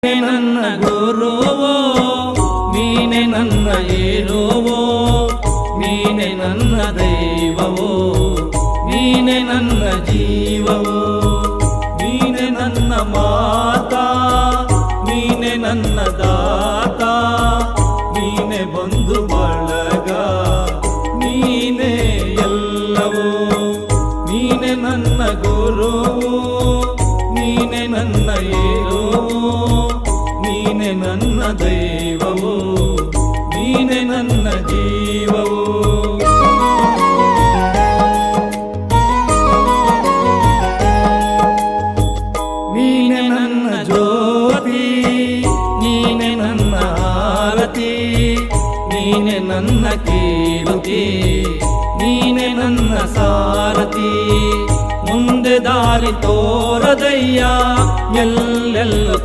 ನನ್ನ ಗುರುವೋ ನೀನೆ ನನ್ನ ಏರುವೋ, ನೀನೆ ನನ್ನ ದೈವವೋ, ನೀನೆ ನನ್ನ ಜೀವವೋ, ನೀನೆ ನನ್ನ ಮಾತಾ, ನೀನೆ ನನ್ನ ದಾತ, ನೀನೆ ಬಂಧು ಬಳಗ, ನೀನೆ ಎಲ್ಲವೋ, ನೀನೆ ನನ್ನ ಗುರುವೋ, ನೀನೆ ನನ್ನ ಏರುವೋ, ನೀನೆ ನನ್ನ ದೈವವೋ, ನೀನೆ ನನ್ನ ಜೀವವೋ. ನೀನೆ ನನ್ನ ಜ್ಯೋತಿ, ನೀನೆ ನನ್ನ ಆರತಿ, ನೀನೆ ನನ್ನ ಕೀರ್ತಿ, ನೀನೆ ನನ್ನ ಸಾರಥಿ. ಮುಂದೆ ದಾರಿ ತೋರದಯ್ಯ ಎಲ್ಲೆಲ್ಲೂ